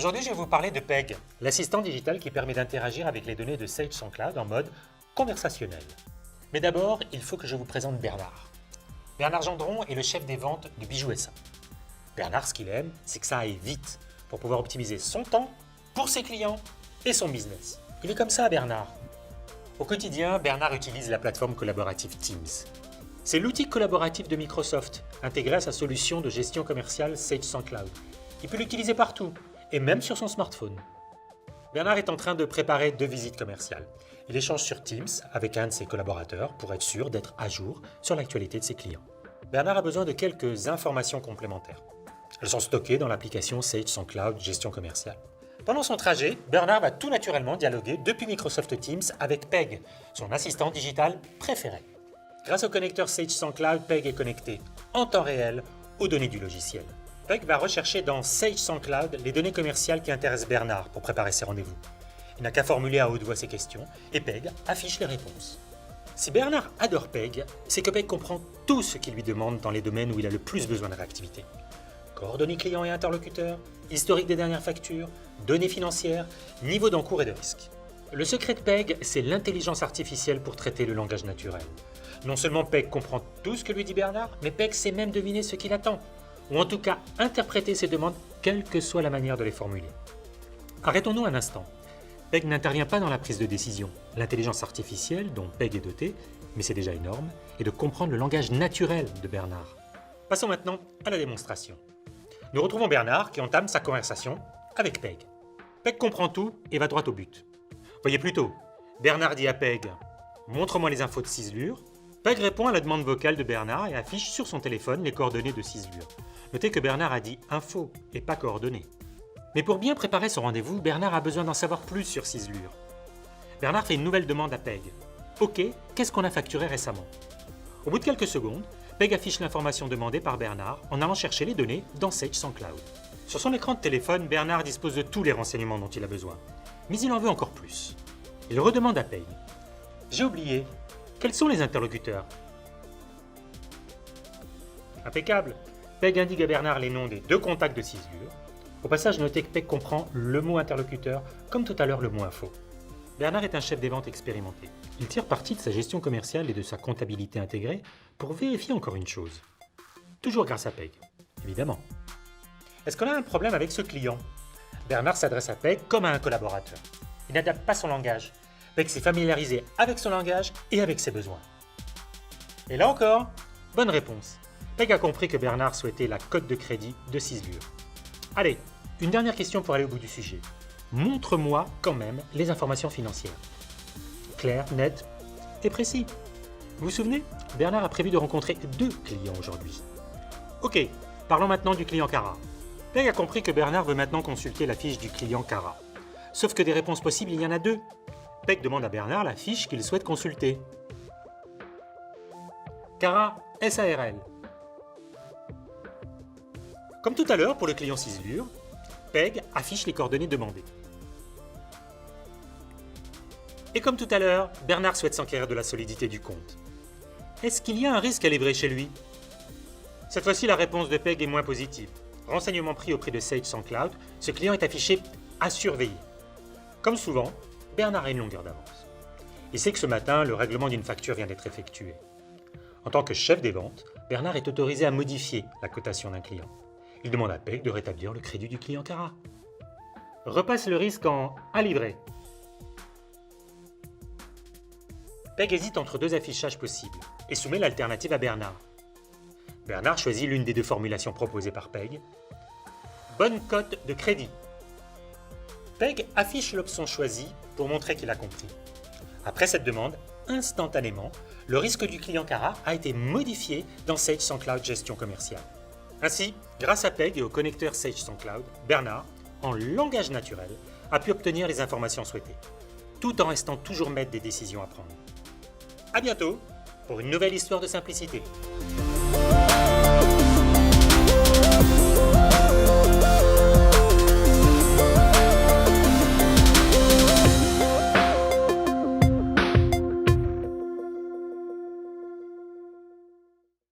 Aujourd'hui, je vais vous parler de Peg, l'assistant digital qui permet d'interagir avec les données de Sage SoundCloud en mode conversationnel. Mais d'abord, il faut que je vous présente Bernard. Bernard Gendron est le chef des ventes de Bijoux SA. Bernard, ce qu'il aime, c'est que ça aille vite pour pouvoir optimiser son temps pour ses clients et son business. Il est comme ça, Bernard. Au quotidien, Bernard utilise la plateforme collaborative Teams. C'est l'outil collaboratif de Microsoft, intégré à sa solution de gestion commerciale Sage SoundCloud. Il peut l'utiliser partout, et même sur son smartphone. Bernard est en train de préparer 2 visites commerciales. Il échange sur Teams avec un de ses collaborateurs pour être sûr d'être à jour sur l'actualité de ses clients. Bernard a besoin de quelques informations complémentaires. Elles sont stockées dans l'application Sage SoundCloud Gestion commerciale. Pendant son trajet, Bernard va tout naturellement dialoguer depuis Microsoft Teams avec Peg, son assistant digital préféré. Grâce au connecteur Sage SoundCloud, Peg est connecté en temps réel aux données du logiciel. Peg va rechercher dans Sage SoundCloud les données commerciales qui intéressent Bernard pour préparer ses rendez-vous. Il n'a qu'à formuler à haute voix ses questions et Peg affiche les réponses. Si Bernard adore Peg, c'est que Peg comprend tout ce qu'il lui demande dans les domaines où il a le plus besoin de réactivité. Coordonnées clients et interlocuteurs, historique des dernières factures, données financières, niveau d'encours et de risque. Le secret de Peg, c'est l'intelligence artificielle pour traiter le langage naturel. Non seulement Peg comprend tout ce que lui dit Bernard, mais Peg sait même deviner ce qu'il attend, ou en tout cas interpréter ses demandes, quelle que soit la manière de les formuler. Arrêtons-nous un instant. Peg n'intervient pas dans la prise de décision. L'intelligence artificielle dont Peg est dotée, mais c'est déjà énorme, est de comprendre le langage naturel de Bernard. Passons maintenant à la démonstration. Nous retrouvons Bernard qui entame sa conversation avec Peg. Peg comprend tout et va droit au but. Voyez plutôt, Bernard dit à Peg « Montre-moi les infos de Ciselure ». Peg répond à la demande vocale de Bernard et affiche sur son téléphone les coordonnées de Ciselure. Notez que Bernard a dit « info » et pas « coordonnées ». Mais pour bien préparer son rendez-vous, Bernard a besoin d'en savoir plus sur Ciselure. Bernard fait une nouvelle demande à Peg. « Ok, qu'est-ce qu'on a facturé récemment ?» Au bout de quelques secondes, Peg affiche l'information demandée par Bernard en allant chercher les données dans Sage SoundCloud. Sur son écran de téléphone, Bernard dispose de tous les renseignements dont il a besoin. Mais il en veut encore plus. Il redemande à Peg. « J'ai oublié, quels sont les interlocuteurs ?» Impeccable. Peg indique à Bernard les noms des 2 contacts de Ciselure. Au passage, notez que Peg comprend le mot interlocuteur, comme tout à l'heure le mot info. Bernard est un chef des ventes expérimenté. Il tire parti de sa gestion commerciale et de sa comptabilité intégrée pour vérifier encore une chose. Toujours grâce à Peg, évidemment. Est-ce qu'on a un problème avec ce client? Bernard s'adresse à Peg comme à un collaborateur. Il n'adapte pas son langage. Peg s'est familiarisé avec son langage et avec ses besoins. Et là encore, bonne réponse. Peg a compris que Bernard souhaitait la cote de crédit de Ciselure. Allez, une dernière question pour aller au bout du sujet. Montre-moi quand même les informations financières. Clair, net et précis. Vous vous souvenez? Bernard a prévu de rencontrer 2 clients aujourd'hui. Ok, parlons maintenant du client Cara. Peg a compris que Bernard veut maintenant consulter la fiche du client Cara. Sauf que des réponses possibles, il y en a 2. Peg demande à Bernard la fiche qu'il souhaite consulter. Cara SARL. Comme tout à l'heure pour le client Ciselure, Peg affiche les coordonnées demandées. Et comme tout à l'heure, Bernard souhaite s'enquérir de la solidité du compte. Est-ce qu'il y a un risque à livrer chez lui? Cette fois-ci, la réponse de Peg est moins positive. Renseignement pris auprès de Sage SoundCloud, ce client est affiché à surveiller. Comme souvent, Bernard a une longueur d'avance. Il sait que ce matin, le règlement d'une facture vient d'être effectué. En tant que chef des ventes, Bernard est autorisé à modifier la cotation d'un client. Il demande à Peg de rétablir le crédit du client Cara. Repasse le risque en « à livrer ». Peg hésite entre 2 affichages possibles et soumet l'alternative à Bernard. Bernard choisit l'une des 2 formulations proposées par Peg. Bonne cote de crédit. Peg affiche l'option choisie pour montrer qu'il a compris. Après cette demande, instantanément, le risque du client Cara a été modifié dans Sage SoundCloud Gestion commerciale. Ainsi, grâce à Peg et au connecteur Sage SoundCloud, Bernard, en langage naturel, a pu obtenir les informations souhaitées, tout en restant toujours maître des décisions à prendre. À bientôt pour une nouvelle histoire de simplicité.